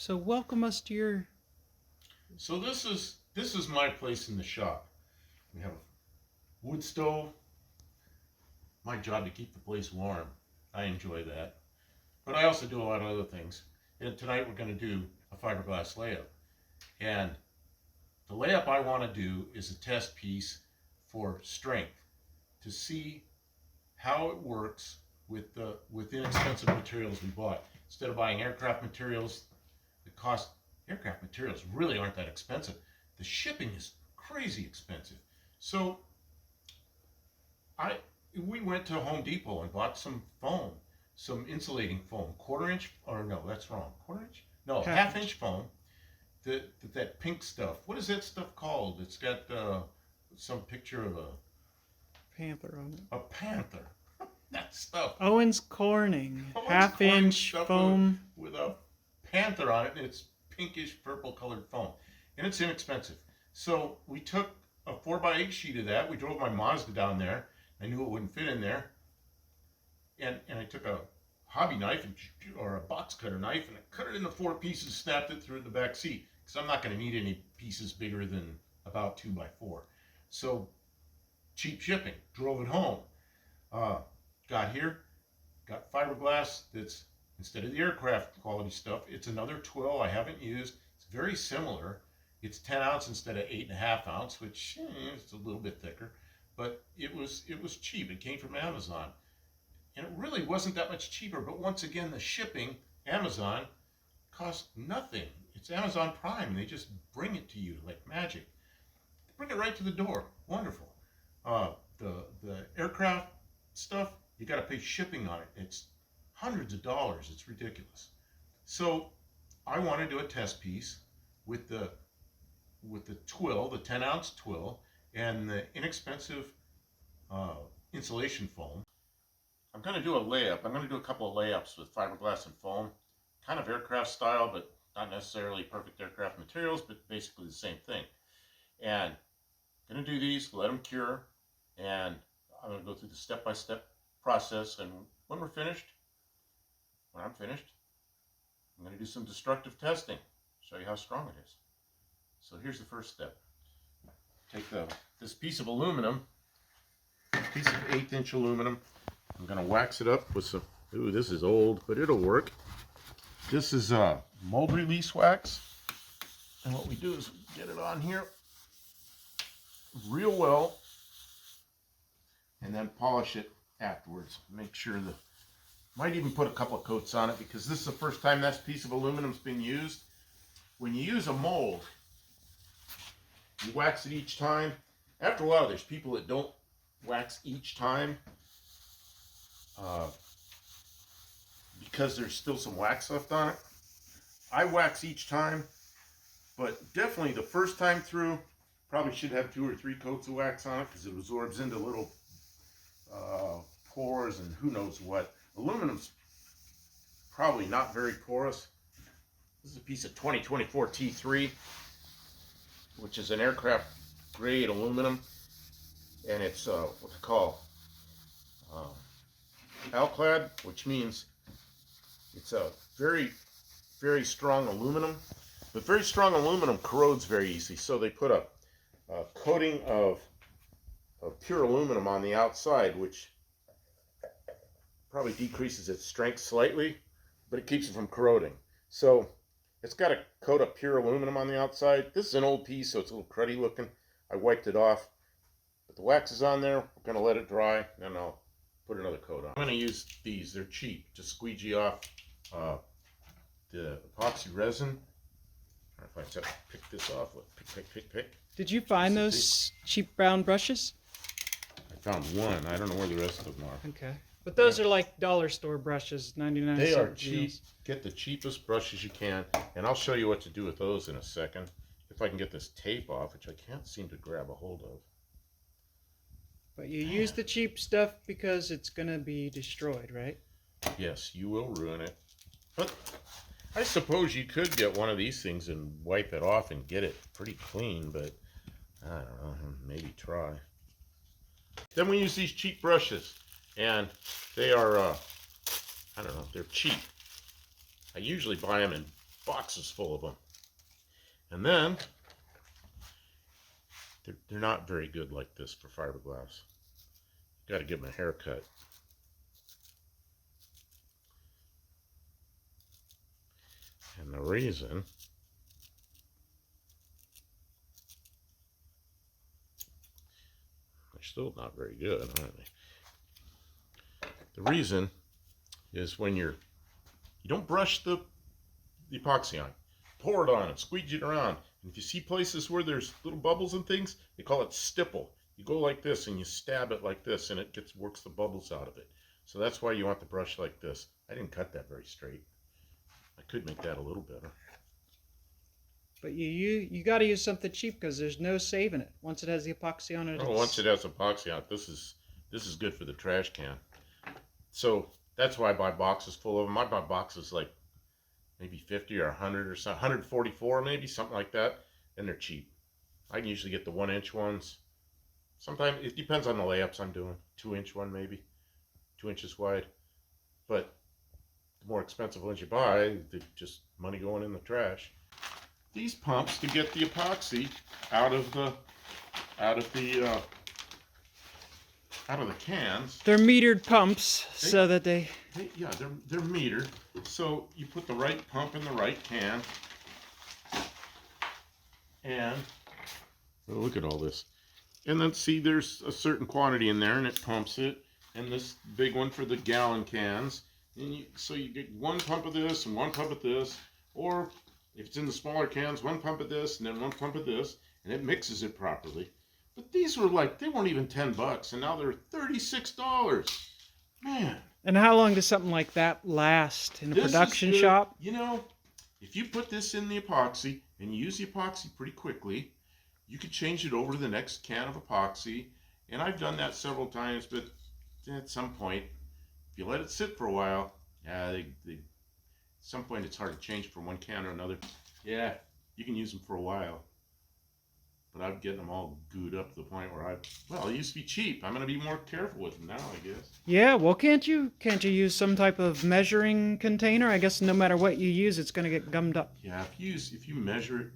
So welcome us to your... So this is my place in the shop. We have a wood stove. My job to keep the place warm. I enjoy that. But I also do a lot of other things. And tonight we're going to do a fiberglass layup. And the layup I want to do is a test piece for strength to see how it works with inexpensive materials we bought. Instead of buying aircraft materials, aircraft materials really aren't that expensive. The shipping is crazy expensive. So we went to Home Depot and bought some foam, some insulating foam, half inch foam. That pink stuff. What is that stuff called? It's got some picture of a panther on it. A panther. That stuff. Owens Corning. Half-inch foam. With a panther on it, and it's pinkish purple colored foam. And it's inexpensive. So we took a 4x8 sheet of that. We drove my Mazda down there. I knew it wouldn't fit in there. And I took a hobby knife or a box cutter knife, and I cut it into 4 pieces, snapped it through the back seat. Because I'm not going to need any pieces bigger than about 2x4. So cheap shipping. Drove it home. Got here, got fiberglass that's, instead of the aircraft quality stuff, it's another twill I haven't used. It's very similar. It's 10 ounce instead of 8.5 ounce, which it's a little bit thicker, but it was cheap. It came from Amazon. And it really wasn't that much cheaper, but once again, the shipping, Amazon, cost nothing. It's Amazon Prime. They just bring it to you like magic. They bring it right to the door. Wonderful. The aircraft stuff, you got to pay shipping on it. It's hundreds of dollars. It's ridiculous. So I want to do a test piece with the twill, the 10 ounce twill, and the inexpensive insulation foam. I'm going to do a layup. I'm going to do a couple of layups with fiberglass and foam, kind of aircraft style, but not necessarily perfect aircraft materials, but basically the same thing. And I'm going to do these, let them cure, and I'm going to go through the step-by-step process, and when I'm finished, I'm going to do some destructive testing, show you how strong it is. So here's the first step. Take this piece of aluminum, piece of 1/8 inch aluminum. I'm going to wax it up with some, ooh, this is old, but it'll work. This is mold release wax, and what we do is get it on here real well, and then polish it afterwards. Make sure might even put a couple of coats on it, because this is the first time that piece of aluminum's been used. When you use a mold, you wax it each time. After a while, there's people that don't wax each time because there's still some wax left on it. I wax each time, but definitely the first time through, probably should have 2 or 3 coats of wax on it, because it absorbs into little pores and who knows what. Aluminum's probably not very porous. This is a piece of 2024 T3, which is an aircraft grade aluminum, and it's what they call alclad, which means it's a very, very strong aluminum. But very strong aluminum corrodes very easily, so they put a coating of pure aluminum on the outside, which probably decreases its strength slightly, but it keeps it from corroding. So it's got a coat of pure aluminum on the outside. This is an old piece, so it's a little cruddy looking. I wiped it off, but the wax is on there. We're going to let it dry, and I'll put another coat on. I'm going to use these. They're cheap. Just squeegee off the epoxy resin. I don't know if I have to pick this off. Pick. Did you find those cheap brown brushes? I found one. I don't know where the rest of them are. Okay. But those are like dollar store brushes, 99 cents. They are cheap. Get the cheapest brushes you can, and I'll show you what to do with those in a second. If I can get this tape off, which I can't seem to grab a hold of. But you use the cheap stuff because it's going to be destroyed, right? Yes, you will ruin it. But I suppose you could get one of these things and wipe it off and get it pretty clean, but I don't know, maybe try. Then we use these cheap brushes, and they are, I don't know, they're cheap. I usually buy them in boxes full of them. And then they're not very good like this for fiberglass. Got to give them a haircut. And the reason they're still not very good, aren't they? The reason is when you don't brush the epoxy on. Pour it on and squeegee it around. And if you see places where there's little bubbles and things, they call it stipple. You go like this and you stab it like this and it works the bubbles out of it. So that's why you want the brush like this. I didn't cut that very straight. I could make that a little better. But you got to use something cheap because there's no saving it. Once it has the epoxy on it. Oh, once it has epoxy on it, this is good for the trash can. So that's why I buy boxes full of them. I buy boxes like maybe 50 or 100 or something, 144 maybe, something like that, and they're cheap. I can usually get the 1-inch ones. Sometimes it depends on the layups I'm doing. 2-inch one maybe, 2 inches wide. But the more expensive ones you buy, they're just money going in the trash. These pumps to get the epoxy out of the cans. They're metered pumps so that they're metered. So you put the right pump in the right can, and oh, look at all this. And then see, there's a certain quantity in there, and it pumps it. And this big one for the gallon cans. And so you get one pump of this and one pump of this, or if it's in the smaller cans, one pump of this and then one pump of this, and it mixes it properly. But these were like, they weren't even $10, and now they're $36. Man. And how long does something like that last in a production shop? You know, if you put this in the epoxy and you use the epoxy pretty quickly, you could change it over to the next can of epoxy. And I've done that several times, but at some point, if you let it sit for a while, at some point it's hard to change from one can to another. Yeah, you can use them for a while. But I'm getting them all gooed up to the point where it used to be cheap. I'm going to be more careful with them now, I guess. Yeah, well, can't you use some type of measuring container? I guess no matter what you use, it's going to get gummed up. Yeah, if you measure it,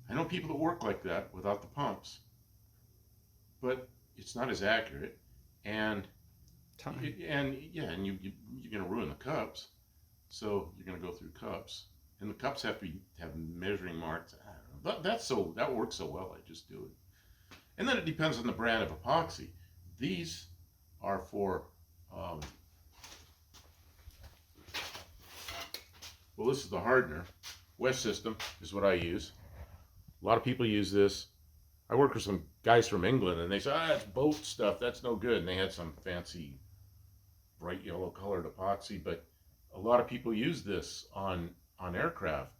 I know people that work like that without the pumps, but it's not as accurate, and you're going to ruin the cups. So you're going to go through cups, and the cups have to have measuring marks. I don't know. That works so well. I just do it. And then it depends on the brand of epoxy. These are for this is the hardener. West System is what I use. A lot of people use this. I work with some guys from England, and they say, it's boat stuff. That's no good. And they had some fancy bright yellow colored epoxy, but a lot of people use this on aircraft.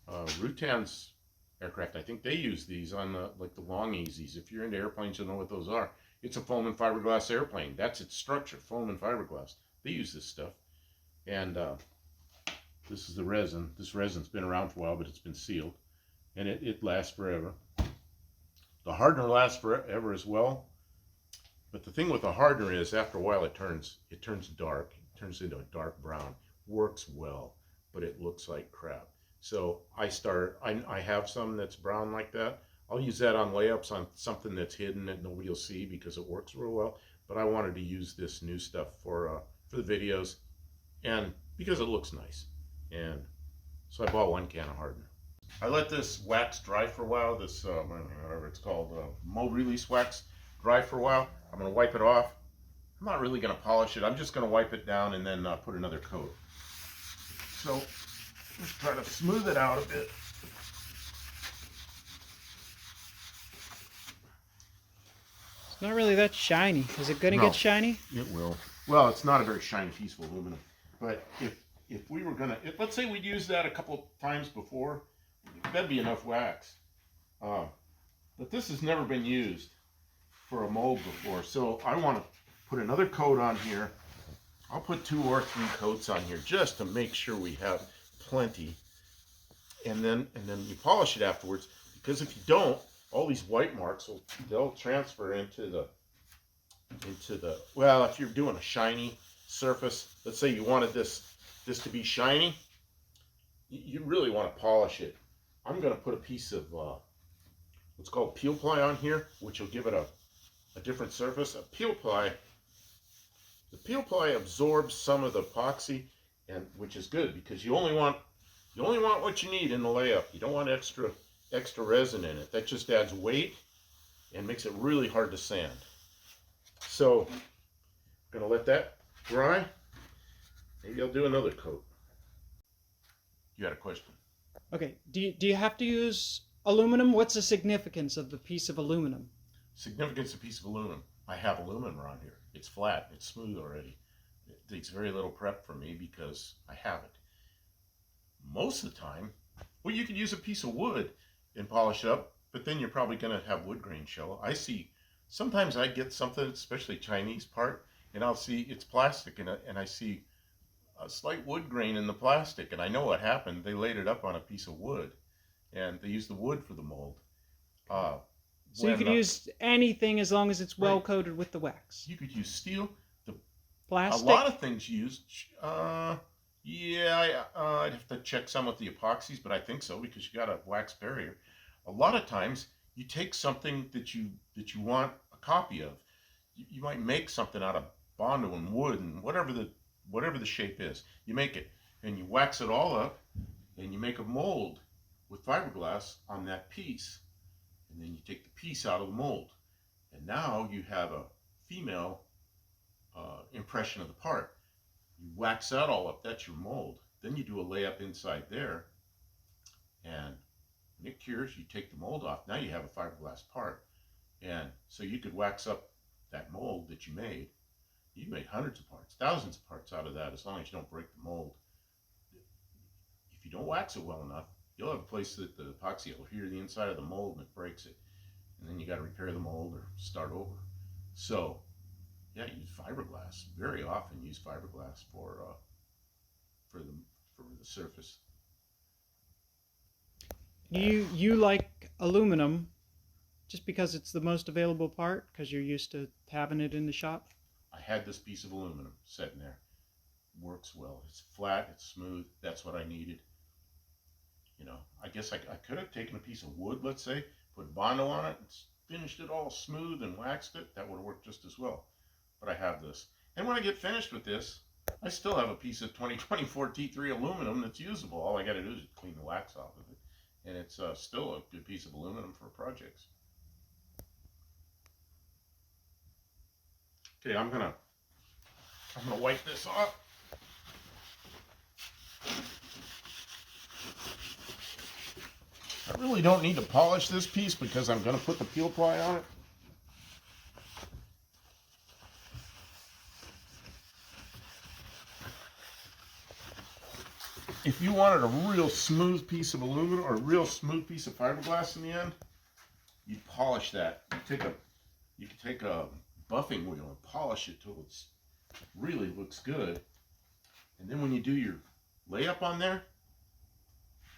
Rutan's aircraft, I think they use these on the long easies. If you're into airplanes, you'll know what those are. It's a foam and fiberglass airplane. That's its structure, foam and fiberglass. They use this stuff. And this is the resin. This resin's been around for a while, but it's been sealed. And it lasts forever. The hardener lasts forever as well. But the thing with the hardener is, after a while, it turns dark. It turns into a dark brown. Works well, but it looks like crap. So I have some that's brown like that. I'll use that on layups on something that's hidden that nobody will see because it works real well. But I wanted to use this new stuff for the videos, and because it looks nice. And so I bought one can of hardener. I let this wax dry for a while. This whatever it's called, mold release wax, dry for a while. I'm going to wipe it off. I'm not really going to polish it. I'm just going to wipe it down and then put another coat. So let's try to smooth it out a bit. It's not really that shiny. Is it going to get shiny? It will. Well, it's not a very shiny piece of aluminum. But if we were going to, let's say we'd used that a couple times before, that'd be enough wax. But this has never been used for a mold before. So I want to put another coat on here. I'll put 2 or 3 coats on here just to make sure we have plenty. And then you polish it afterwards, because if you don't, all these white marks they'll transfer into the well, if you're doing a shiny surface, let's say you wanted this to be shiny, you really want to polish it. I'm going to put a piece of what's called peel ply on here, which will give it a different surface. The peel ply absorbs some of the epoxy, and which is good because you only want what you need in the layup. You don't want extra resin in it. That just adds weight and makes it really hard to sand. So I'm going to let that dry. Maybe I'll do another coat. You had a question? Okay. Do you have to use aluminum? What's the significance of the piece of aluminum? Significance of a piece of aluminum. I have aluminum around here. It's flat. It's smooth already. It takes very little prep for me because I have it. Most of the time, well, you could use a piece of wood and polish it up, but then you're probably going to have wood grain show. Sometimes I get something, especially Chinese part, and I'll see it's plastic, and I see a slight wood grain in the plastic, and I know what happened. They laid it up on a piece of wood, and they used the wood for the mold. So you could use anything as long as it's well coated with the wax. You could use steel. Plastic? A lot of things used. Yeah, I'd have to check some with the epoxies, but I think so because you got a wax barrier. A lot of times you take something that you want a copy of. You might make something out of Bondo and wood and whatever the shape is. You make it and you wax it all up, and you make a mold with fiberglass on that piece, and then you take the piece out of the mold, and now you have a female impression of the part. You wax that all up, that's your mold. Then you do a layup inside there, and when it cures, you take the mold off. Now you have a fiberglass part. And so you could wax up that mold that you made. You made hundreds of parts, thousands of parts out of that, as long as you don't break the mold. If you don't wax it well enough, you'll have a place that the epoxy will adhere to the inside of the mold and it breaks it. And then you got to repair the mold or start over. So yeah, use fiberglass. Very often use fiberglass for the surface. You like aluminum just because it's the most available part, because you're used to having it in the shop? I had this piece of aluminum sitting there. Works well. It's flat, it's smooth. That's what I needed. You know, I guess I could have taken a piece of wood, let's say, put Bondo on it, and finished it all smooth and waxed it. That would have worked just as well. But I have this. And when I get finished with this, I still have a piece of 2024 T3 aluminum that's usable. All I got to do is clean the wax off of it. And it's still a good piece of aluminum for projects. Okay, I'm gonna wipe this off. I really don't need to polish this piece because I'm gonna put the peel ply on it. If you wanted a real smooth piece of aluminum or a real smooth piece of fiberglass in the end, you'd polish that. You could take a buffing wheel and polish it till it really looks good. And then when you do your layup on there,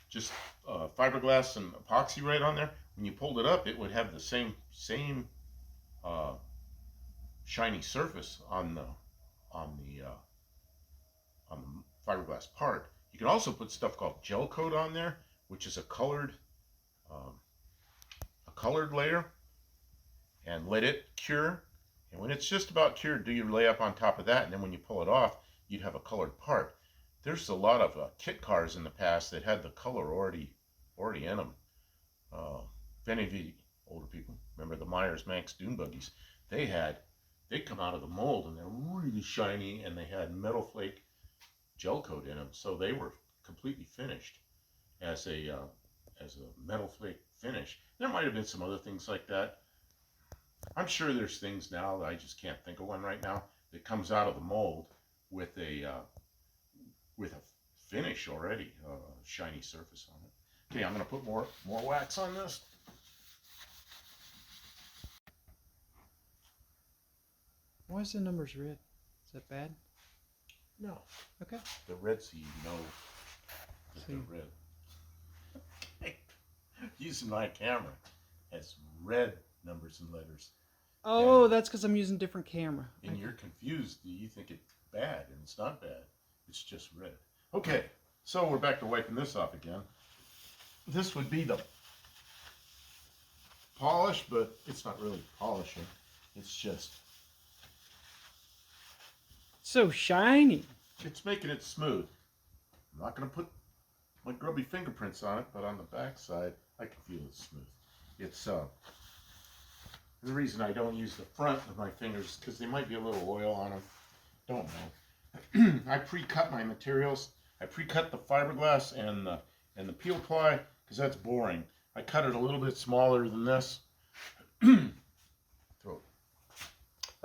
just fiberglass and epoxy right on there, when you pulled it up, it would have the same shiny surface on the fiberglass part. You can also put stuff called gel coat on there, which is a colored layer, and let it cure. And when it's just about cured, do your layup on top of that, and then when you pull it off, you'd have a colored part. There's a lot of kit cars in the past that had the color already in them. If any of you older people remember the Myers-Manx dune buggies, they come out of the mold and they're really shiny, and they had metal flake gel coat in them, so they were completely finished as a metal flake finish. There might have been some other things like that. I'm sure there's things now that I just can't think of one right now that comes out of the mold with a finish already, shiny surface on it. Okay, I'm going to put more wax on this. Why is the numbers red? Is that bad? No. Okay. The red, so you know that they're red. Using my camera has red numbers and letters. Oh, that's because I'm using different camera. And you're confused. You think it's bad, and it's not bad. It's just red. Okay, So we're back to wiping this off again. This would be the polish, but it's not really polishing. It's just, So shiny. it's making it smooth. I'm not going to put my grubby fingerprints on it, but on the back side, I can feel it's smooth. It's the reason I don't use the front of my fingers because they might be a little oil on them. Don't know. I pre-cut my materials. I pre-cut the fiberglass and the peel ply because that's boring. I cut it a little bit smaller than this.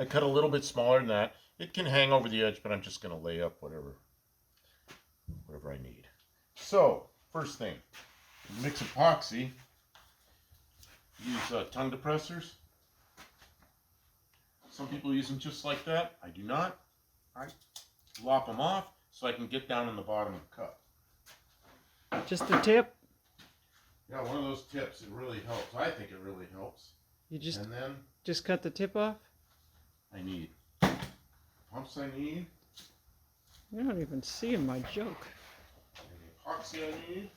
I cut a little bit smaller than that. It can hang over the edge, but I'm just going to lay up whatever I need. So, first thing, mix epoxy. Use tongue depressors. Some people use them just like that. I do not. I lop them off so I can get down in the bottom of the cup. Just the tip. Yeah, one of those tips. It really helps. I think it really helps. You just And then cut the tip off. I need pumps. I need You don't even see in my joke. and the epoxy I need.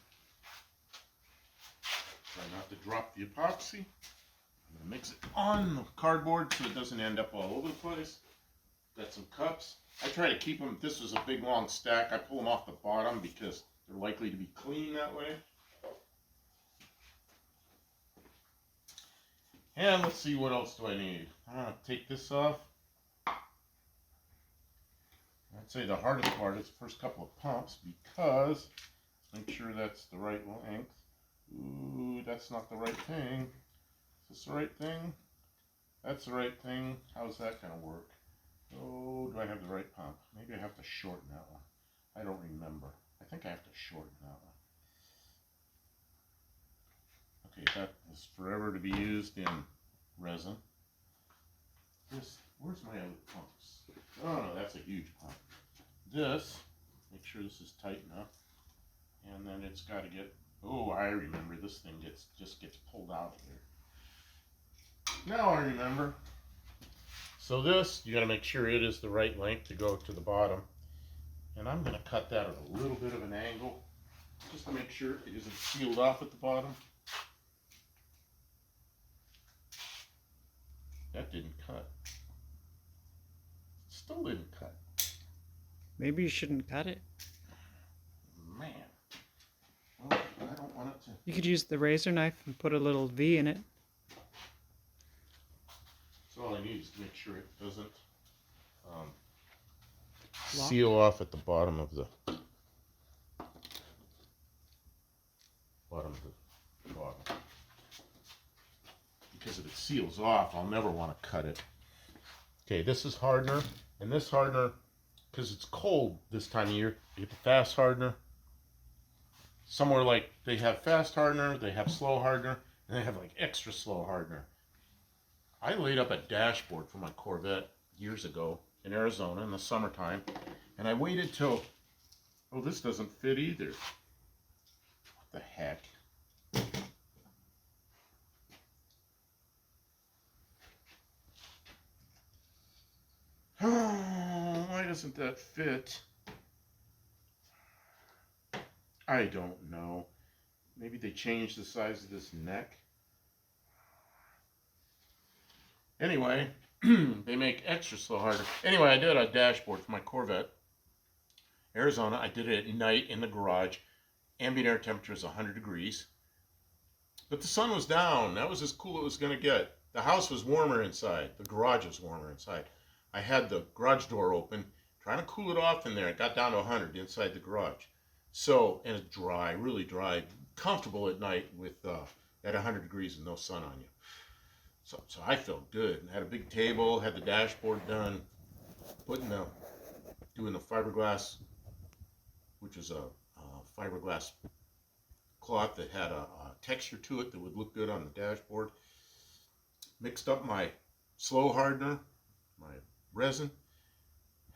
Try not to drop the epoxy. I'm going to mix it on the cardboard so it doesn't end up all over the place. Got some cups. I try to keep them, this was a big long stack. I pull them off the bottom because they're likely to be clean that way. And let's see, what else do I need? I'm going to take this off. I'd say the hardest part is the first couple of pumps because make sure that's the right length. Ooh, that's not the right thing. Is this the right thing? That's the right thing. How's that going to work? Oh, do I have the right pump? Maybe I have to shorten that one. I don't remember. I think I have to shorten that one. Okay, that is forever to be used in resin. This, where's my other pumps? Oh no, that's a huge pump. This, make sure this is tight enough. And then it's got to get, oh, I remember, this thing just gets pulled out of here. Now I remember. So this, you got to make sure it is the right length to go to the bottom. And I'm going to cut that at a little bit of an angle, just to make sure it isn't sealed off at the bottom. That didn't cut. Still didn't cut. Maybe you shouldn't cut it. Man. Well, I don't want it to. You could use the razor knife and put a little V in it. So all I need is to make sure it doesn't seal off at the bottom of the bottom. Because if it seals off, I'll never want to cut it. Okay, this is hardener, and this hardener, because it's cold this time of year, you get the fast hardener. Somewhere like they have fast hardener, they have slow hardener, and they have like extra slow hardener. I laid up a dashboard for my Corvette years ago in Arizona in the summertime, and I waited till, oh, this doesn't fit either. What the heck? Oh, why doesn't that fit? I don't know. Maybe they changed the size of this neck. Anyway, they make extra slow harder. Anyway, I did a dashboard for my Corvette. Arizona, I did it at night in the garage. Ambient air temperature is 100 degrees. But the sun was down. That was as cool as it was going to get. The house was warmer inside. The garage was warmer inside. I had the garage door open, trying to cool it off in there. It got down to 100 inside the garage. So, and it's dry, really dry, comfortable at night with at 100 degrees and no sun on you. So I felt good. And had a big table, had the dashboard done, doing the fiberglass, which was a fiberglass cloth that had a texture to it that would look good on the dashboard. Mixed up my slow hardener, my resin,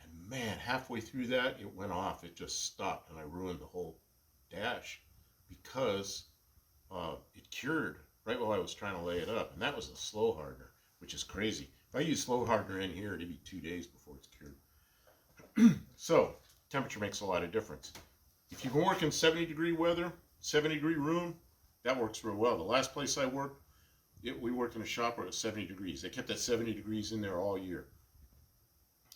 and man, halfway through that it went off. It just stopped, and I ruined the whole dash because it cured right while I was trying to lay it up, and that was a slow hardener, which is crazy. If I use slow hardener in here, it'd be 2 days before it's cured. So temperature makes a lot of difference. If you can work in 70-degree weather, 70-degree room, that works real well. The last place I worked, we worked in a shop where it was 70 degrees. They kept that 70 degrees in there all year.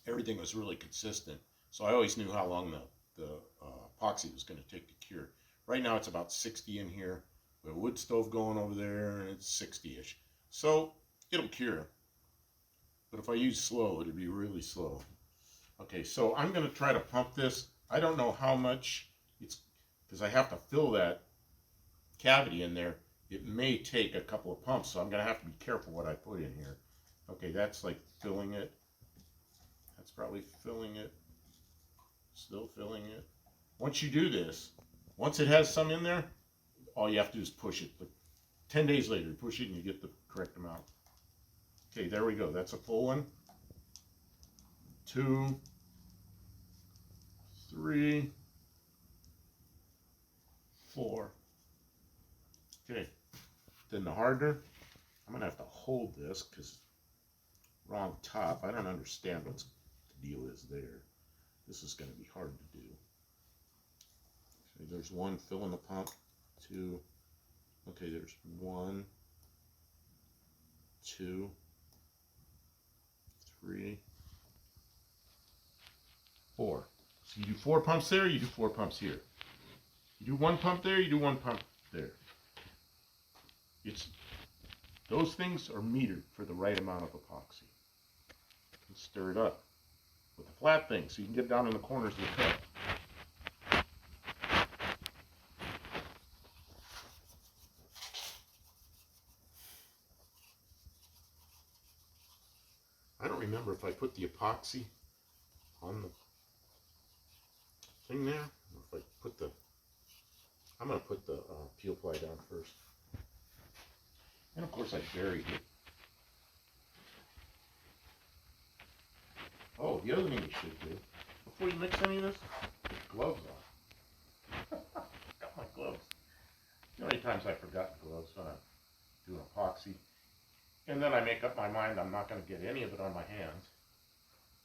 Everything was really consistent. So I always knew how long the epoxy was going to take to cure. Right now it's about 60 in here. We have a wood stove going over there and it's 60-ish. So it'll cure. But if I use slow, it'll be really slow. Okay, so I'm going to try to pump this. I don't know how much it's, because I have to fill that cavity in there. It may take a couple of pumps, so I'm going to have to be careful what I put in here. Okay, that's like filling it. That's probably filling it. Still filling it. Once you do this, once it has some in there, all you have to do is push it. Like 10 days later, you push it and you get the correct amount. Okay, there we go. That's a full one. 2, 3, 4. Okay, then the hardener, I'm going to have to hold this because wrong top. I don't understand what the deal is there. This is going to be hard to do. Okay, there's one filling the pump, 2. Okay, there's 1, 2, 3, 4. So you do 4 pumps there, you do 4 pumps here. You do 1 pump there, you do 1 pump there. Those things are metered for the right amount of epoxy. And stir it up with a flat thing so you can get down in the corners of the cup. I don't remember if I put the epoxy on the thing there, or if I put the, I'm going to put the peel ply down first. And of course I buried it. Oh, the other thing you should do, before you mix any of this, put gloves on. Got my gloves. You know how many times I've forgotten gloves when I'm doing epoxy. And then I make up my mind I'm not going to get any of it on my hands.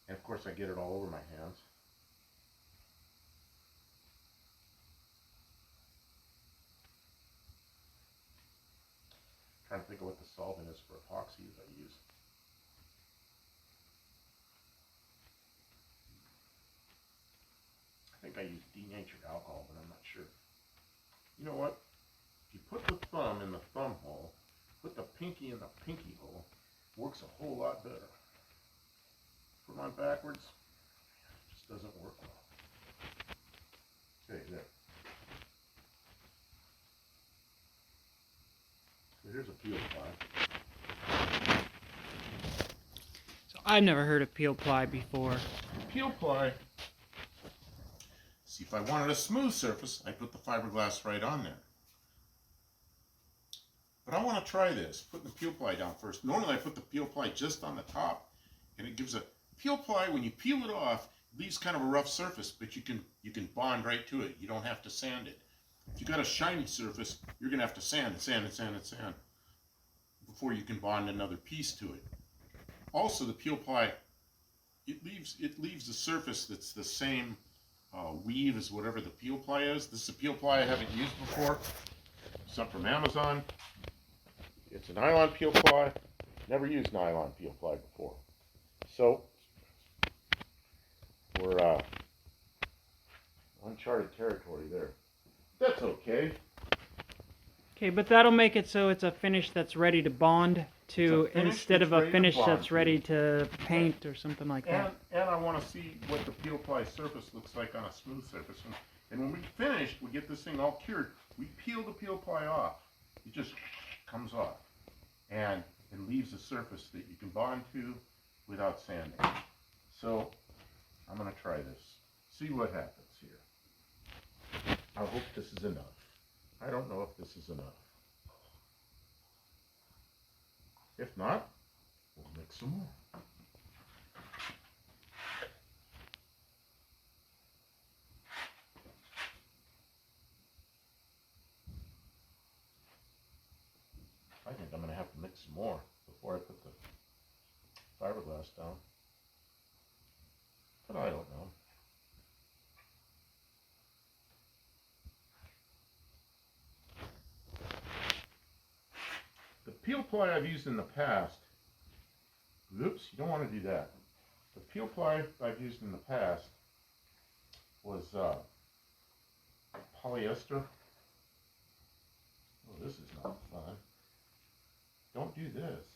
And of course I get it all over my hands. Trying to think of what the solvent is for epoxy that I use. I think I use denatured alcohol, but I'm not sure. You know what? If you put the thumb in the thumb hole, put the pinky in the pinky hole, it works a whole lot better. Put them on backwards, it just doesn't work well. Okay, there. So here's a peel ply. So I've never heard of peel ply before. Peel ply. See, if I wanted a smooth surface, I put the fiberglass right on there. But I want to try this, putting the peel ply down first. Normally I put the peel ply just on the top, and it gives a peel ply. When you peel it off, it leaves kind of a rough surface, but you can bond right to it. You don't have to sand it. If you got a shiny surface, you're gonna have to sand before you can bond another piece to it. Also, the peel ply, it leaves a surface that's the same weave as whatever the peel ply is. This is a peel ply I haven't used before. Something from Amazon. It's a nylon peel ply. Never used nylon peel ply before. So we're uncharted territory there. That's okay. Okay, but that'll make it so it's a finish that's ready to bond to instead of a finish that's ready to paint or something like that. And I want to see what the peel ply surface looks like on a smooth surface. And when we finish, we get this thing all cured. We peel the peel ply off. It just comes off. And it leaves a surface that you can bond to without sanding. So I'm going to try this. See what happens here. I hope this is enough. I don't know if this is enough. If not, we'll mix some more. I think I'm going to have to mix some more before I put the fiberglass down. But I don't know. peel ply I've used in the past, oops, you don't want to do that. The peel ply I've used in the past was polyester. Oh, this is not fun. Don't do this.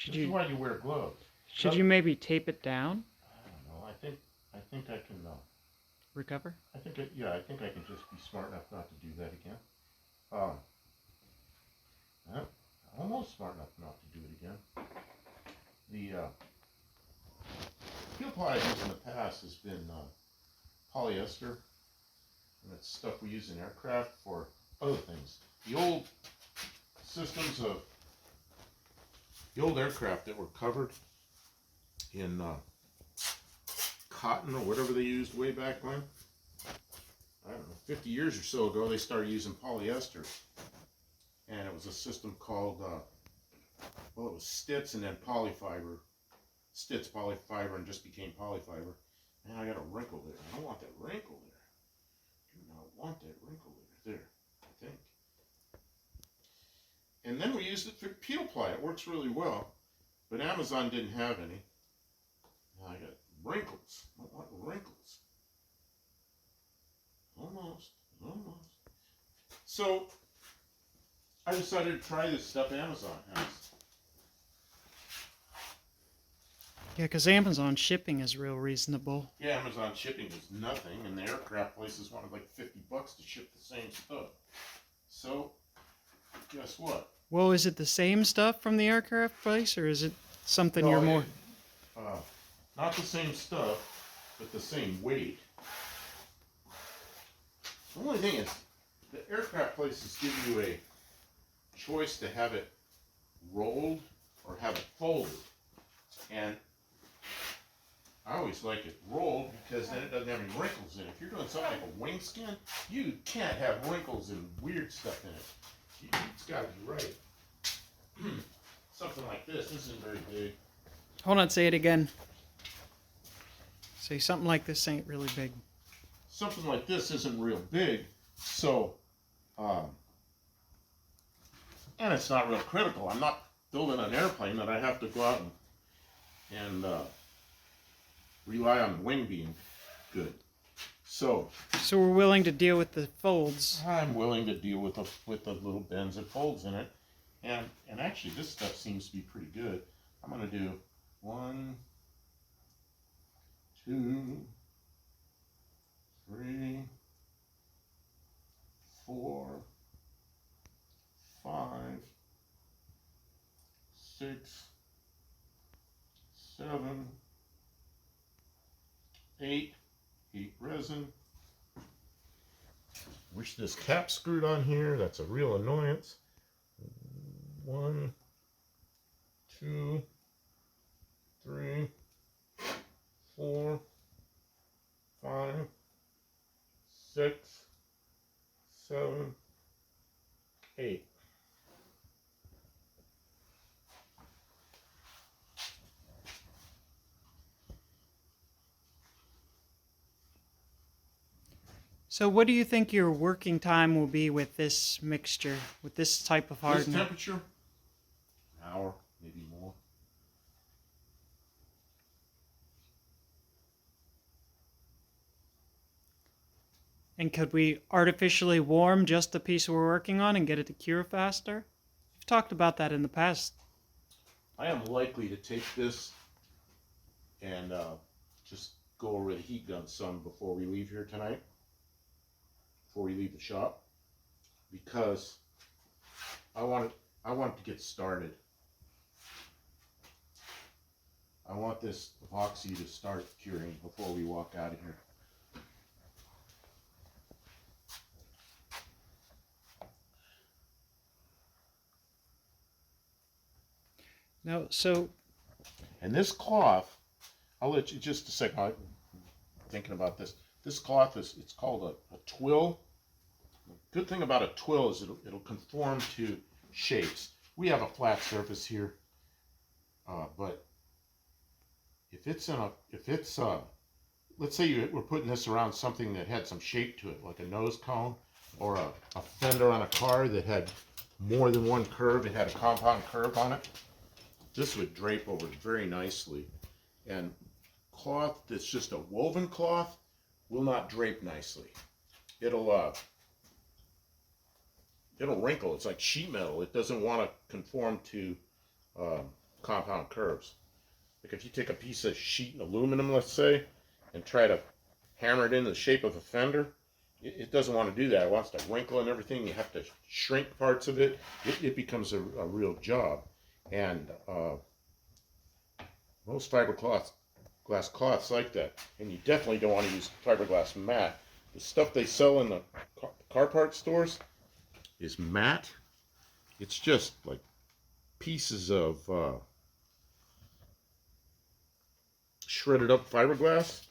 This is why you wear gloves. Should you maybe tape it down? I don't know. I think I can Recover? I think I think I can just be smart enough not to do that again. I'm almost smart enough not to do it again. The peel ply I've used in the past has been polyester, and it's stuff we use in aircraft for other things. The old systems of the old aircraft that were covered in cotton or whatever they used way back when, I don't know, 50 years or so ago, they started using polyester. And it was a system called, well, it was Stitz and then polyfiber. Stitz, polyfiber, and just became polyfiber. Man, I got a wrinkle there. I don't want that wrinkle there. I do not want that wrinkle there. There, I think. And then we used it for peel ply. It works really well. But Amazon didn't have any. Now I got wrinkles. I don't want wrinkles. Almost. So I decided to try this stuff Amazon has. Yeah, because Amazon shipping is real reasonable. Yeah, Amazon shipping is nothing, and the aircraft places wanted like $50 to ship the same stuff. So, guess what? Well, is it the same stuff from the aircraft place, or is it something you're more... Not the same stuff, but the same weight. The only thing is, the aircraft places give you a choice to have it rolled or have it folded. And I always like it rolled because then it doesn't have any wrinkles in it. If you're doing something like a wing skin, you can't have wrinkles and weird stuff in it. It's got to be right. Something like this isn't very big. Hold on, say it again. Say something like this ain't really big. Something like this isn't real big, so, and it's not real critical. I'm not building an airplane that I have to go out and rely on the wing being good. So we're willing to deal with the folds. I'm willing to deal with the little bends and folds in it, and actually this stuff seems to be pretty good. I'm gonna do 1, 2, 3, 4, 5, 6, 7, 8 resin. Wish this cap screwed on here. That's a real annoyance. 1, 2, 3, 4, 5, 6, 7, 8. So what do you think your working time will be with this mixture, with this type of This hardener? temperature, an hour, maybe more. And could we artificially warm just the piece we're working on and get it to cure faster? We've talked about that in the past. I am likely to take this and just go over the heat gun some before we leave here tonight, before we leave the shop, because I want it to get started. I want this epoxy to start curing before we walk out of here. No, so And this cloth, I'll let you just a second. I'm thinking about this. This cloth it's called a twill. The good thing about a twill is it'll conform to shapes. We have a flat surface here, but if it's let's say we're putting this around something that had some shape to it, like a nose cone or a fender on a car that had more than one curve. It had a compound curve on it. This would drape over very nicely. And cloth that's just a woven cloth will not drape nicely. It'll wrinkle. It's like sheet metal. It doesn't want to conform to compound curves. Like if you take a piece of sheet and aluminum, let's say, and try to hammer it in the shape of a fender, it doesn't want to do that. It wants to wrinkle and everything. You have to shrink parts of it. It becomes a real job. And most fiberglass cloths like that. And you definitely don't want to use fiberglass mat. The stuff they sell in the car part stores is matte. It's just like pieces of shredded up fiberglass,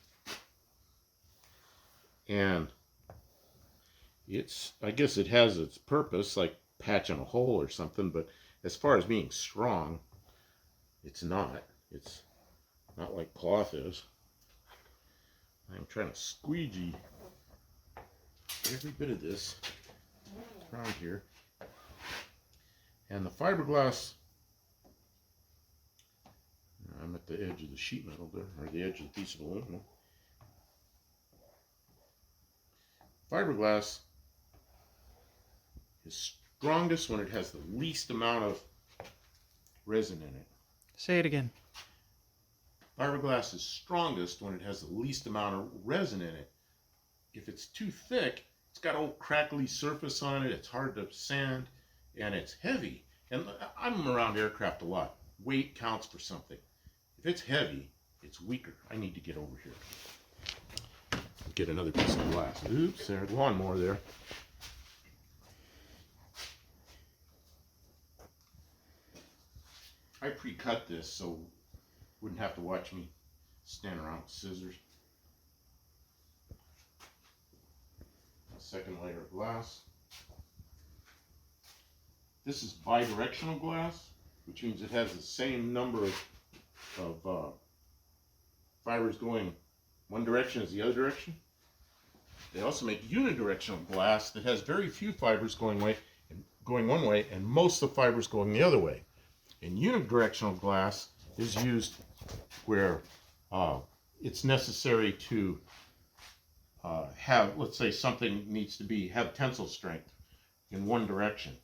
and I guess it has its purpose, like patching a hole or something, but as far as being strong, it's not. It's not like cloth is. I'm trying to squeegee every bit of this around here. And the fiberglass, I'm at the edge of the sheet metal there, or the edge of the piece of aluminum. Fiberglass is strongest when it has the least amount of resin in it. Say it again. Fiberglass is strongest when it has the least amount of resin in it. If it's too thick, it's got old crackly surface on it, it's hard to sand, and it's heavy. And I'm around aircraft a lot. Weight counts for something. If it's heavy, it's weaker. I need to get over here. Get another piece of glass. Oops, there's lawnmower there. I pre-cut this so wouldn't have to watch me stand around with scissors. A second layer of glass. This is bidirectional glass, which means it has the same number of fibers going one direction as the other direction. They also make unidirectional glass that has very few fibers going one way and most of the fibers going the other way. And unidirectional glass is used where it's necessary to have, let's say something needs to have tensile strength in one direction.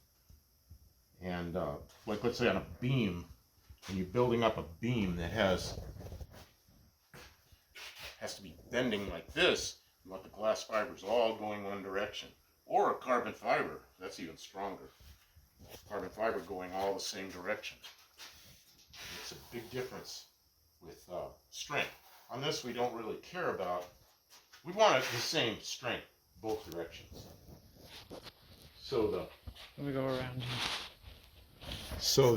And like let's say on a beam, when you're building up a beam that has to be bending like this, you want the glass fibers all going one direction. Or a carbon fiber, that's even stronger. Carbon fiber going all the same direction. It's a big difference with strength. On this we don't really care about, we want it the same strength, both directions. So Let me go around here. So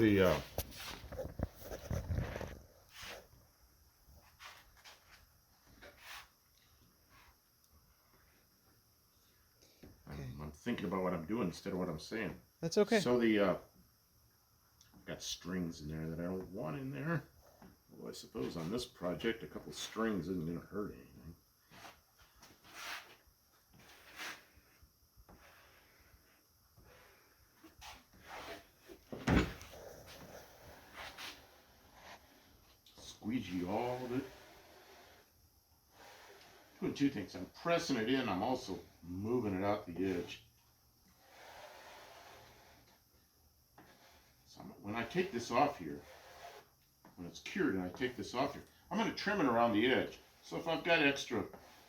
I'm thinking about what I'm doing instead of what I'm saying. That's okay. So I've got strings in there that I don't want in there. Well, I suppose on this project a couple strings isn't going to hurt anything. Squeegee all of it. Doing two things. I'm pressing it in. I'm also moving it out the edge. So when I take this off here, when it's cured and I take this off here, I'm going to trim it around the edge. So if I've got extra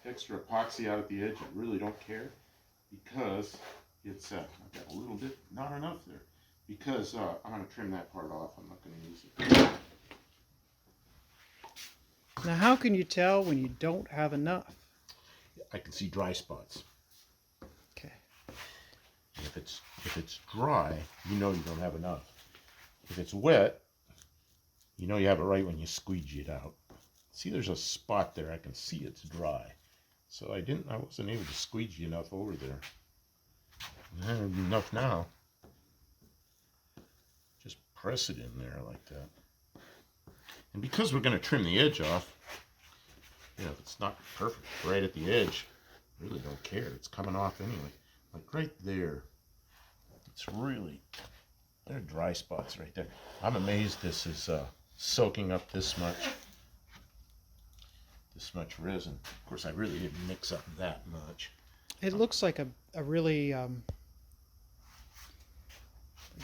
epoxy out at the edge, I really don't care, because it's I've got a little bit, not enough there, because I'm going to trim that part off. I'm not going to use it. Now, how can you tell when you don't have enough? I can see dry spots. Okay. And if it's dry, you know you don't have enough. If it's wet, you know you have it right when you squeegee it out. See, there's a spot there. I can see it's dry. So I wasn't able to squeegee enough over there. I have enough now. Just press it in there like that. And because we're going to trim the edge off, if it's not perfect right at the edge, I really don't care. It's coming off anyway. Like right there. It's really, there are dry spots right there. I'm amazed this is soaking up this much resin. Of course, I really didn't mix up that much. It looks like a really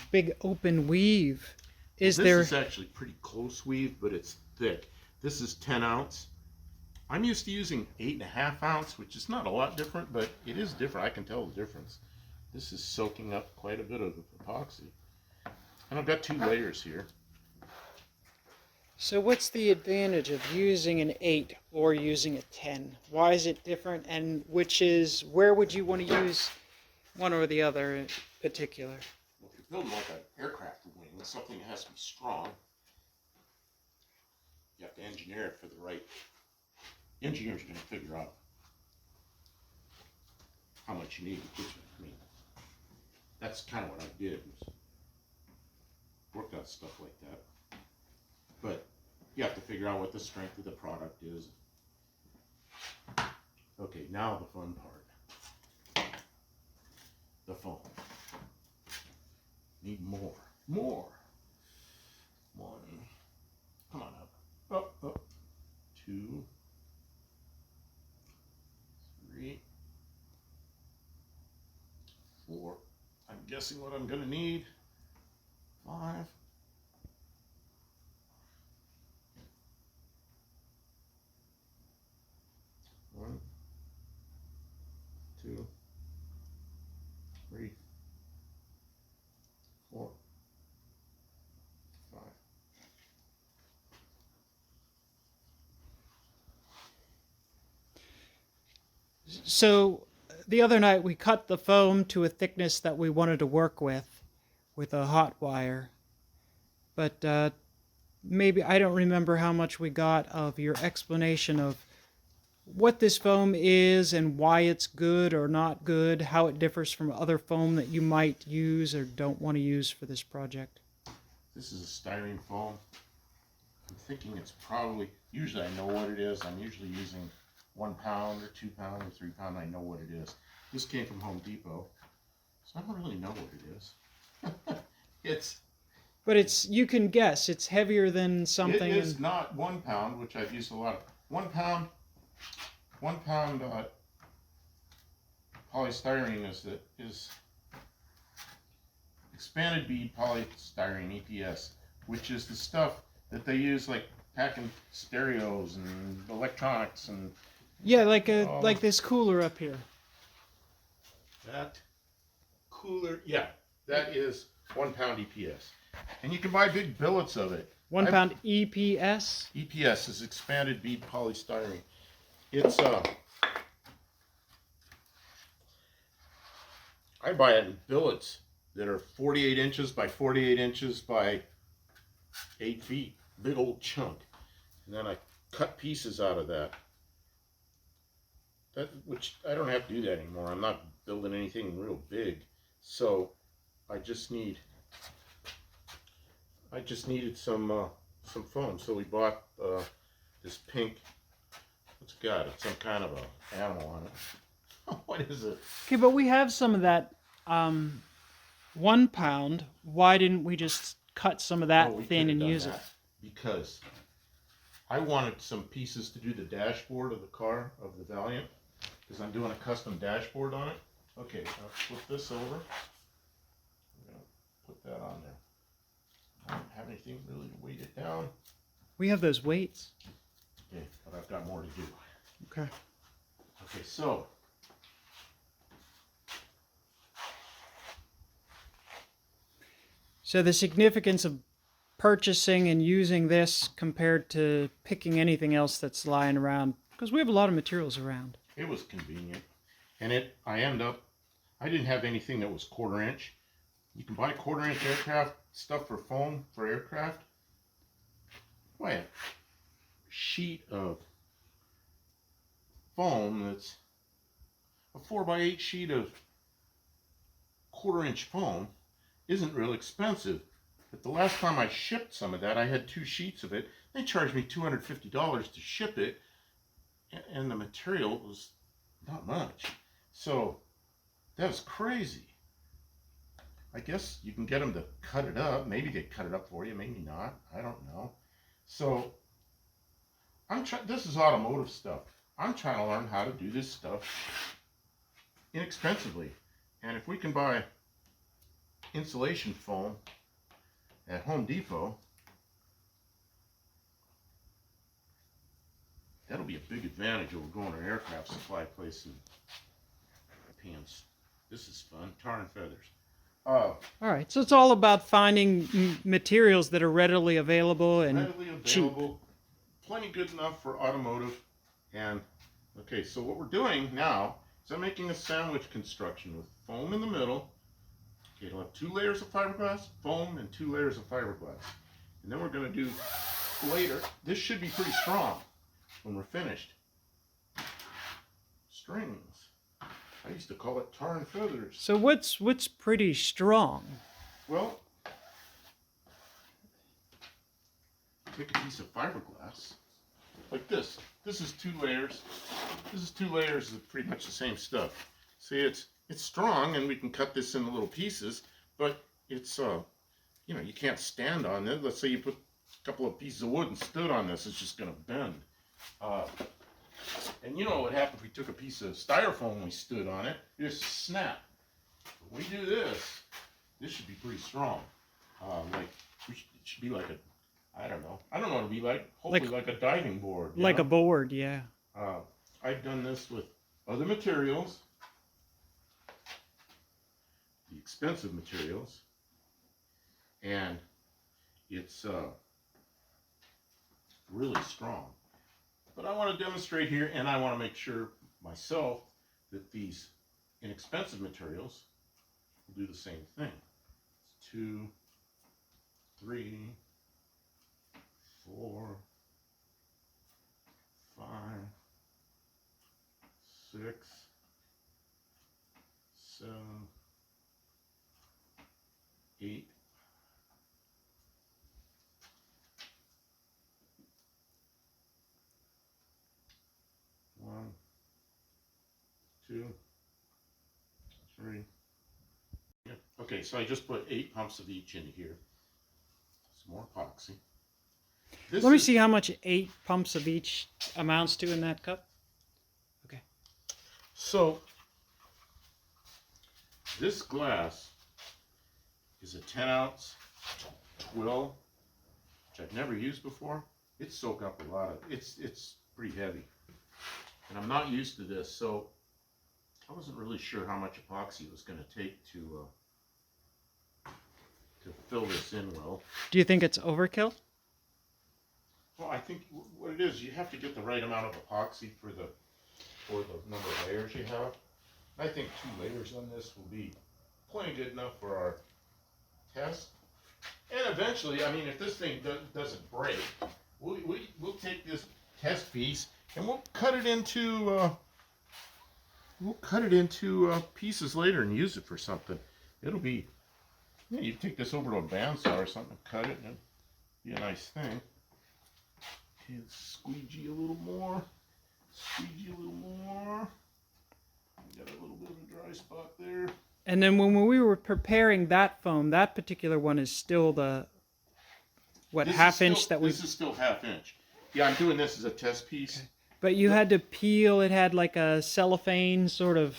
big open weave. This is actually pretty close weave, but it's thick. This is 10 ounce. I'm used to using 8.5 ounce, which is not a lot different, but it is different. I can tell the difference. This is soaking up quite a bit of epoxy. And I've got 2 layers here. So what's the advantage of using an 8 or using a 10? Why is it different, and where would you want to use one or the other in particular? Well, if you're building like an aircraft wing, something that has to be strong, you have to engineer it for the right. Engineers are going to figure out how much you need. I mean, that's kind of what I did, was worked out stuff like that. But you have to figure out what the strength of the product is. Okay, now the fun part. The foam. Need more. More. 1. Come on up. Up, up. 2. 3. 4. I'm guessing what I'm gonna need. 5. 1, 2, 3, 4, 5. So the other night we cut the foam to a thickness that we wanted to work with a hot wire. But maybe I don't remember how much we got of your explanation of what this foam is and why it's good or not good, how it differs from other foam that you might use or don't want to use for this project. This is a styrene foam. I'm thinking it's probably, usually I know what it is. I'm usually using 1 pound or 2 pound or 3 pound. I know what it is. This came from Home Depot, so I don't really know what it is. But you can guess, it's heavier than something. It is not 1 pound, which I've used a lot of. 1 pound polystyrene is expanded bead polystyrene, EPS, which is the stuff that they use like packing stereos and electronics and. Yeah, like this cooler up here. That cooler, yeah, that is 1 pound EPS, and you can buy big billets of it. 1 pound EPS. EPS is expanded bead polystyrene. It's I buy it in billets that are 48 inches by 48 inches by 8 feet, big old chunk, and then I cut pieces out of that. Which I don't have to do that anymore. I'm not building anything real big, so I just needed some foam. So we bought this pink. What's it got? It's some kind of a animal on it. What is it? Okay, but we have some of that 1 pound. Why didn't we just cut some of that thin and use it? Because I wanted some pieces to do the dashboard of the car, of the Valiant, because I'm doing a custom dashboard on it. Okay, I'll flip this over. I'm going to put that on there. I don't have anything really to weight it down. We have those weights. Okay, but I've got more to do. Okay. Okay, so the significance of purchasing and using this compared to picking anything else that's lying around, because we have a lot of materials around. it was convenient, and I didn't have anything that was 1/4 inch. You can buy 1/4 inch aircraft stuff for foam for aircraft. Buy a sheet of foam that's a 4x8 sheet of 1/4 inch foam isn't real expensive. But the last time I shipped some of that, I had 2 sheets of it. They charged me $250 to ship it, and the material was not much. So that was crazy. I guess you can get them to cut it up. Maybe they cut it up for you, maybe not. I don't know. So this is automotive stuff. I'm trying to learn how to do this stuff inexpensively. And if we can buy insulation foam at Home Depot, that'll be a big advantage over going to an aircraft supply place and pants. This is fun. Tar and feathers. All right, so it's all about finding materials that are readily available and Readily available, cheap. plenty good enough for automotive. And okay, so what we're doing now is I'm making a sandwich construction with foam in the middle. Okay, it'll have 2 layers of fiberglass, foam, and 2 layers of fiberglass. And then we're going to do later. This should be pretty strong when we're finished. Strings. I used to call it tar and feathers. So what's pretty strong? Well, take a piece of fiberglass like this. This is 2 layers. This is 2 layers of pretty much the same stuff. See, it's strong, and we can cut this into little pieces, but it's you know, you can't stand on it. Let's say you put a couple of pieces of wood and stood on this, it's just going to bend. And you know what would happen if we took a piece of styrofoam and we stood on it? It just snap. When we do this, this should be pretty strong. It should be like I don't know what it'll be like. Hopefully like a diving board. Like know? a board, yeah. I've done this with other materials, the expensive materials, and it's really strong. But I want to demonstrate here, and I want to make sure myself that these inexpensive materials will do the same thing. It's 2, 3, 4, 5, 6, 7, 8, 1, 2, 3. Yeah. Okay, so I just put 8 pumps of each into here. Some more epoxy. Let me see how much 8 pumps of each amounts to in that cup. Okay. So this glass is a 10-ounce twill, which I've never used before. It's soaked up a lot of. It's pretty heavy. And I'm not used to this, so I wasn't really sure how much epoxy it was going to take to fill this in well. Do you think it's overkill? Well, I think what it is, you have to get the right amount of epoxy for the number of layers you have. I think 2 layers on this will be plenty good enough for our test. And eventually, I mean, if this thing doesn't break, we'll take this test piece and we'll cut it into pieces later and use it for something. It'll be, you take this over to a bandsaw or something, cut it, and it'll be a nice thing. Okay, squeegee a little more. Squeegee a little more. Got a little bit of a dry spot there. And then when we were preparing that foam, that particular one is still the half inch that we. This is still half inch. Yeah, I'm doing this as a test piece. Okay. But you had to peel. It had like a cellophane sort of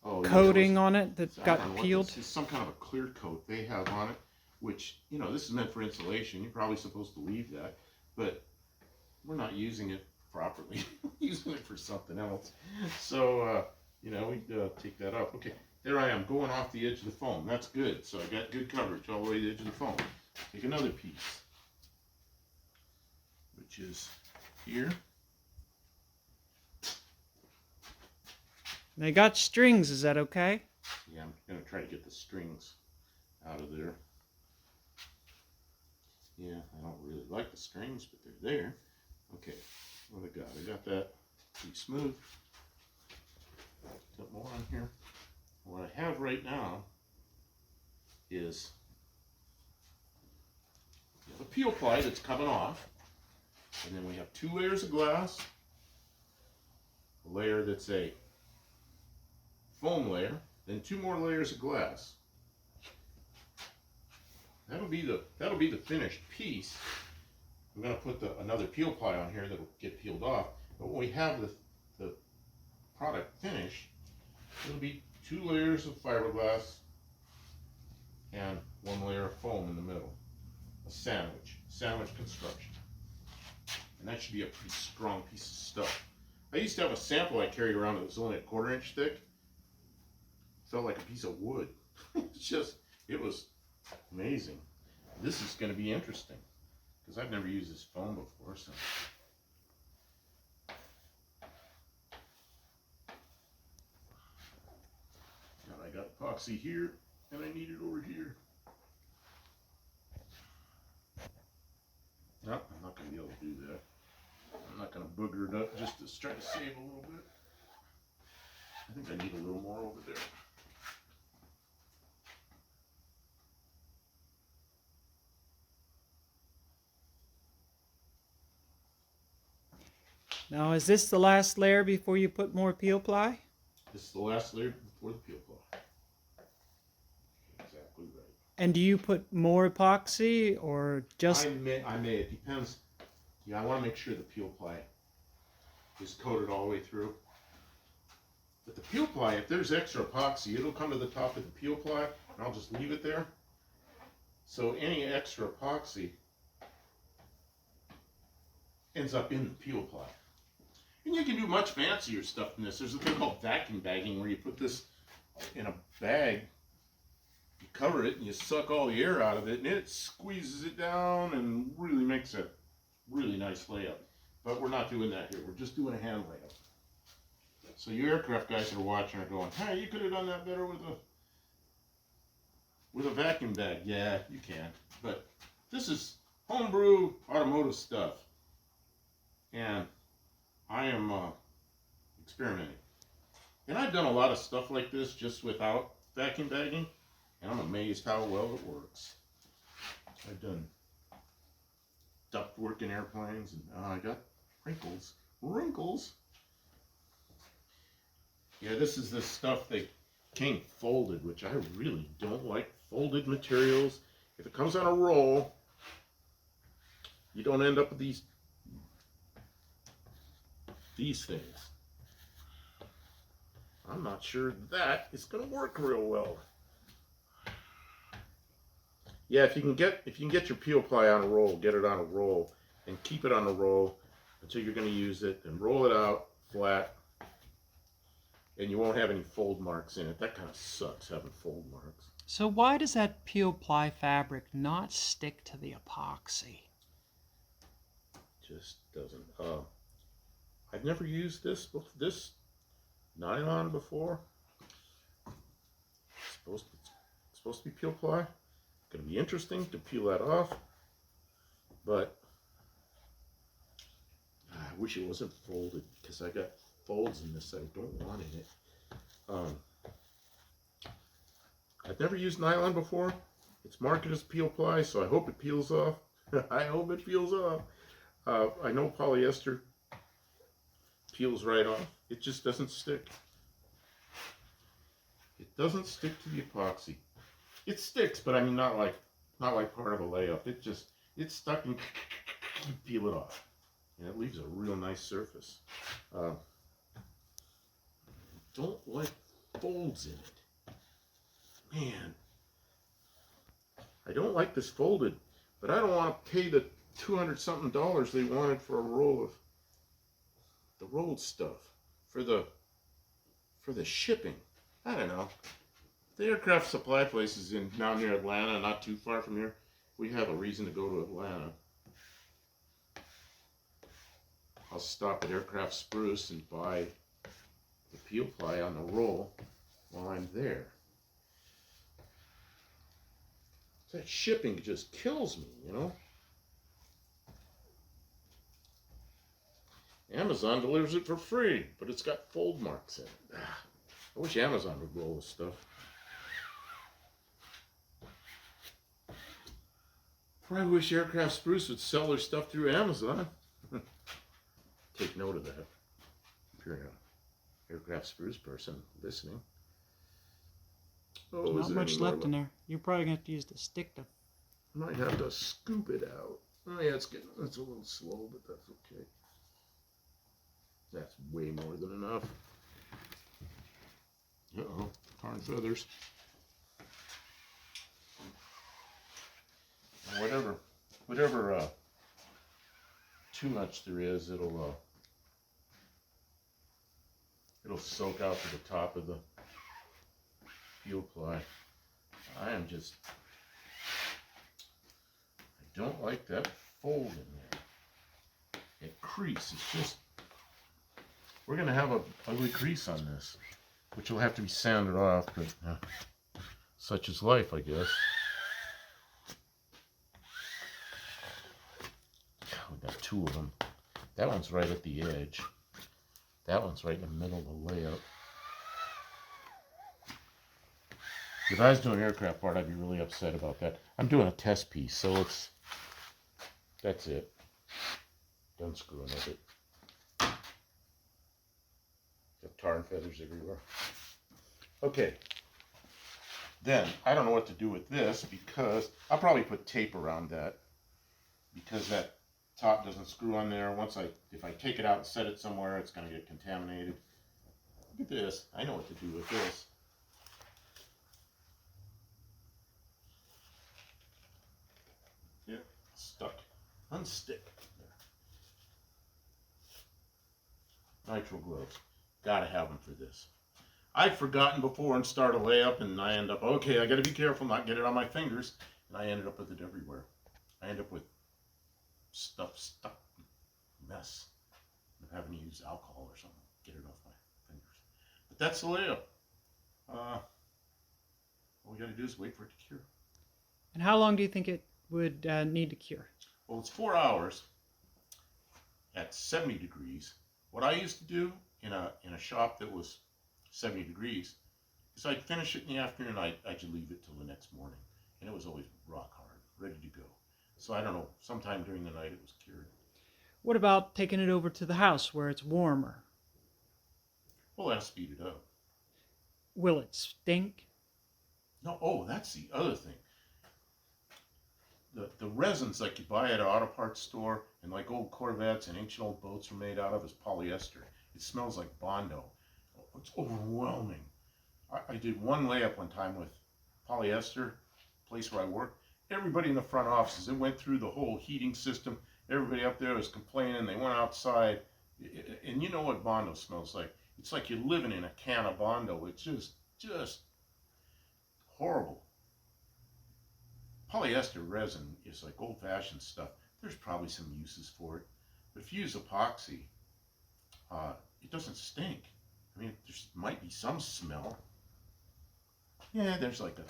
coating on it that got peeled. This is some kind of a clear coat they have on it, which, you know, this is meant for insulation. You're probably supposed to leave that, but we're not using it properly. We're using it for something else. So, you know, we take that up. Okay, there I am going off the edge of the foam. That's good. So I got good coverage all the way to the edge of the foam. Take another piece, which is here. They got strings. Is that okay? Yeah, I'm going to try to get the strings out of there. Yeah, I don't really like the strings, but they're there. Okay, what I got? I got that pretty smooth. Got more on here. What I have right now is the peel ply that's coming off, and then we have 2 layers of glass, a layer that's a foam layer, then 2 more layers of glass. that'll be the finished piece. I'm gonna put another peel ply on here that'll get peeled off. But when we have the product finished, it'll be 2 layers of fiberglass and 1 layer of foam in the middle. A sandwich construction. And that should be a pretty strong piece of stuff. I used to have a sample I carried around that was only a 1/4 inch thick. Felt like a piece of wood. It was amazing. This is going to be interesting because I've never used this foam before. So. And I got epoxy here and I need it over here. No, I'm not going to be able to do that. I'm not going to booger it up just to try to save a little bit. I think I need a little more over there. Now, is this the last layer before you put more peel ply? This is the last layer before the peel ply. Exactly right. And do you put more epoxy or just... I may. It depends. Yeah, I want to make sure the peel ply is coated all the way through. But the peel ply, if there's extra epoxy, it'll come to the top of the peel ply, and I'll just leave it there. So any extra epoxy ends up in the peel ply. And you can do much fancier stuff than this. There's a thing called vacuum bagging where you put this in a bag, you cover it, and you suck all the air out of it, and it squeezes it down and really makes a really nice layup. But we're not doing that here. We're just doing a hand layup. So you aircraft guys that are watching are going, hey, you could have done that better with a vacuum bag. Yeah, you can. But this is homebrew automotive stuff. And I am experimenting. And I've done a lot of stuff like this just without vacuum bagging, and I'm amazed how well it works. I've done duct work in airplanes, and I got wrinkles. Yeah, this is the stuff that came folded, which I really don't like folded materials. If it comes on a roll, you don't end up with these things. I'm not sure that is going to work real well. Yeah, if you can get your peel ply on a roll, get it on a roll and keep it on a roll until you're going to use it, and roll it out flat, and you won't have any fold marks in it. That kind of sucks, having fold marks. So why does that peel ply fabric not stick to the epoxy? Just doesn't. I've never used this nylon before. It's supposed to be peel ply. It's going to be interesting to peel that off, but I wish it wasn't folded because I got folds in this I don't want in it. I've never used nylon before. It's marketed as peel ply, so I hope it peels off. I hope it peels off. I know polyester peels right off. It just doesn't stick. It doesn't stick to the epoxy. It sticks, but I mean not like part of a layup. It's stuck and you peel it off, and it leaves a real nice surface. Don't like folds in it. Man, I don't like this folded, but I don't want to pay the $200-something they wanted for a roll of the rolled stuff for the shipping. I don't know. The aircraft supply places down near Atlanta, not too far from here. We have a reason to go to Atlanta. I'll stop at Aircraft Spruce and buy the peel ply on the roll while I'm there. That shipping just kills me, you know. Amazon delivers it for free, but it's got fold marks in it. I wish Amazon would roll this stuff. I wish Aircraft Spruce would sell their stuff through Amazon. Take note of that. If you're an Aircraft Spruce person listening. Oh, There's not much left in there. You're probably going to have to use the stick to Might have to scoop it out. Oh yeah, it's a little slow, but that's okay. That's way more than enough. Uh-oh, tar and feathers. And whatever too much there is, it'll soak out to the top of the fuel ply. I don't like that fold in there. It crease. It's just, we're gonna have a ugly crease on this, which will have to be sanded off, but such is life, I guess. We got two of them. That one's right at the edge. That one's right in the middle of the layout. If I was doing aircraft part, I'd be really upset about that. I'm doing a test piece, so that's it. Don't screw with it. Got tar and feathers everywhere. Okay. Then, I don't know what to do with this because I'll probably put tape around that because that top doesn't screw on there. If I take it out and set it somewhere, it's going to get contaminated. Look at this. I know what to do with this. Yeah, stuck. Unstick. There. Nitro gloves. Gotta have them for this. I've forgotten before and start a layup, and I end up, okay, I gotta be careful not get it on my fingers, and I ended up with it everywhere. I end up with stuff stuck, mess. I'm having to use alcohol or something, get it off my fingers. But that's the layup. All we gotta do is wait for it to cure. And how long do you think it would need to cure? Well, it's 4 hours at 70 degrees. What I used to do in a shop that was 70 degrees is I'd finish it in the afternoon, I'd leave it till the next morning. And it was always rock hard, ready to go. So I don't know, sometime during the night it was cured. What about taking it over to the house where it's warmer? Well, that'll speed it up. Will it stink? No, oh, that's the other thing. The resins like you buy at an auto parts store and like old Corvettes and ancient old boats are made out of is polyester. It smells like Bondo. It's overwhelming. I did one layup one time with polyester, place where I worked. Everybody in the front offices, it went through the whole heating system. Everybody up there was complaining. They went outside. And you know what Bondo smells like. It's like you're living in a can of Bondo. It's just horrible. Polyester resin is like old-fashioned stuff. There's probably some uses for it. But if you use epoxy, it doesn't stink. I mean, there might be some smell. Yeah, there's like a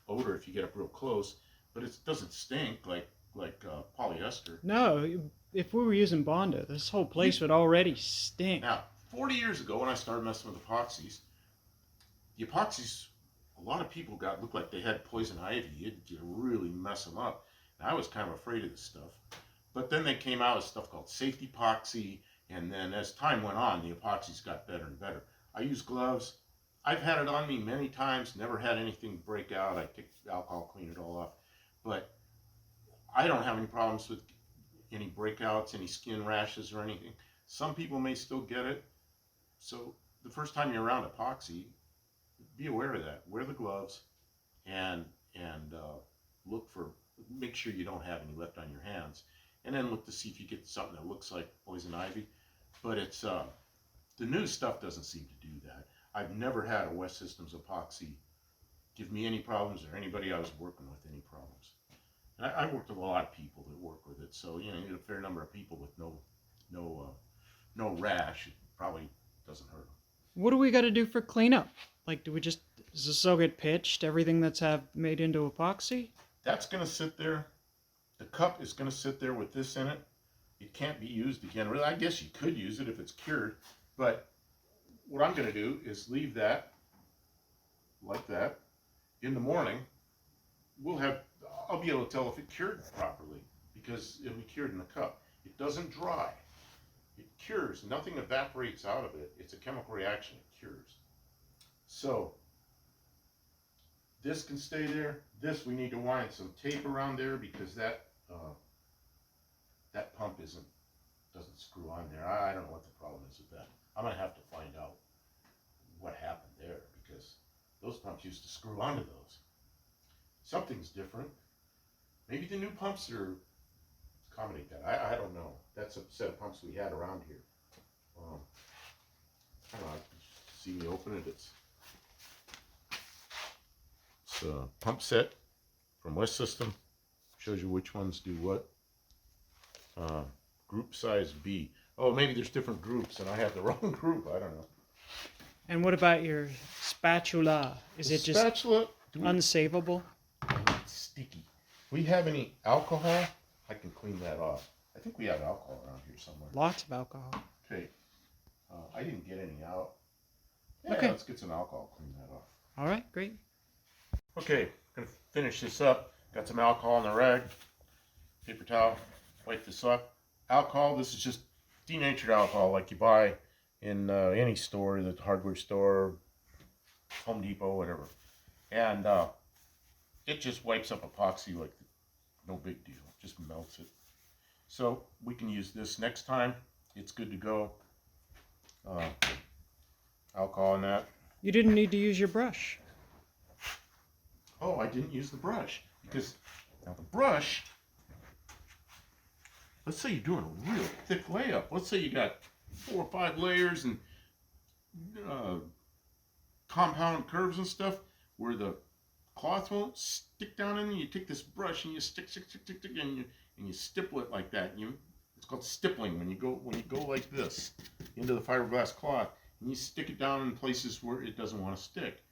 odor if you get up real close, but it doesn't stink like polyester. No, if we were using Bondo, this whole place would already stink. Now, 40 years ago when I started messing with epoxies, the epoxies, a lot of people looked like they had poison ivy. It'd really mess them up. And I was kind of afraid of this stuff. But then they came out with stuff called safety epoxy, and then as time went on, the epoxies got better and better. I use gloves. I've had it on me many times, never had anything break out. I take alcohol, clean it all off. But I don't have any problems with any breakouts, any skin rashes or anything. Some people may still get it. So the first time you're around epoxy, be aware of that. Wear the gloves and make sure you don't have any left on your hands. And then look to see if you get something that looks like poison ivy. But it's the new stuff doesn't seem to do that. I've never had a West Systems epoxy give me any problems or anybody I was working with any problems. And I worked with a lot of people that work with it, so you get a fair number of people with no rash. It probably doesn't hurt them. What do we got to do for cleanup? Like, does this all get pitched? Everything that's made into epoxy? That's going to sit there. The cup is going to sit there with this in it. It can't be used again. Really, I guess you could use it if it's cured, but what I'm going to do is leave that like that. In the morning, I'll be able to tell if it cured properly because it'll be cured in the cup. It doesn't dry. It cures. Nothing evaporates out of it. It's a chemical reaction. It cures. So This can stay there. This we need to wind some tape around there because that pump doesn't screw on there. I don't know what the problem is with that. I'm gonna have to find out what happened there because those pumps used to screw onto those. Something's different. Maybe the new pumps are accommodate that. I don't know. That's a set of pumps we had around here. I don't know. See me open it. It's a pump set from West System. Shows you which ones do what. Group size B. Oh, maybe there's different groups and I have the wrong group. I don't know. And what about your spatula? Is it just spatula, unsavable? It's sticky. Do we have any alcohol? I can clean that off. I think we have alcohol around here somewhere. Lots of alcohol. Okay. I didn't get any out. Yeah, Okay. let's get some alcohol, clean that off. All right, great. Okay, gonna finish this up. Got some alcohol in the rag. Paper towel. Wipe this off. Alcohol, this is just denatured alcohol like you buy in any store, the hardware store, Home Depot, whatever. And it just wipes up epoxy like no big deal. Just melts it. So we can use this next time. It's good to go. Alcohol in that. You didn't need to use your brush. Oh, I didn't use the brush because now the brush, let's say you're doing a real thick layup. Let's say you got 4 or 5 layers and compound curves and stuff where the cloth won't stick down in. You take this brush and you stick, and you stipple it like that. It's called stippling when you go like this into the fiberglass cloth and you stick it down in places where it doesn't want to stick.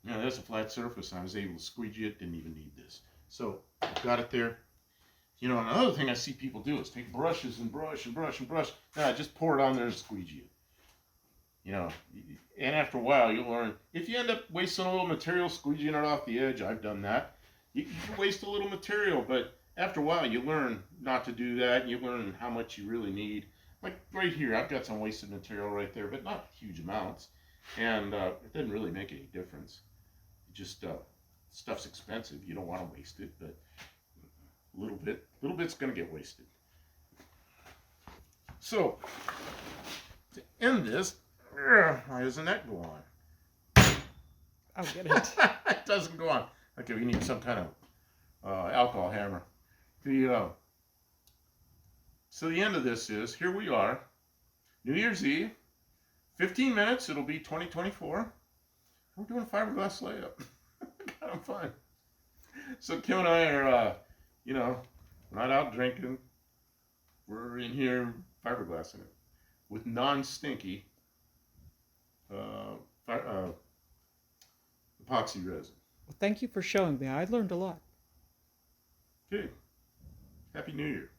Now that's a flat surface. I was able to squeegee it. Didn't even need this. So I've got it there. You know, another thing I see people do is take brushes and brush and brush and brush. Nah, just pour it on there and squeegee it. You know, and after a while you'll learn. If you end up wasting a little material, squeegeeing it off the edge, I've done that. You can waste a little material, but after a while you learn not to do that. You learn how much you really need. Like right here, I've got some wasted material right there, but not huge amounts. And it doesn't really make any difference. It just, stuff's expensive. You don't want to waste it, but a little bit's going to get wasted. So, to end this, why doesn't that go on? I'll get it. It doesn't go on. Okay, we need some kind of alcohol hammer. So the end of this is, here we are, New Year's Eve, 15 minutes, it'll be 2024. We're doing a fiberglass layup. Kind of fun. So Kim and I are, not out drinking. We're in here fiberglassing it with non-stinky epoxy resin. Well, thank you for showing me. I learned a lot. Okay. Happy New Year.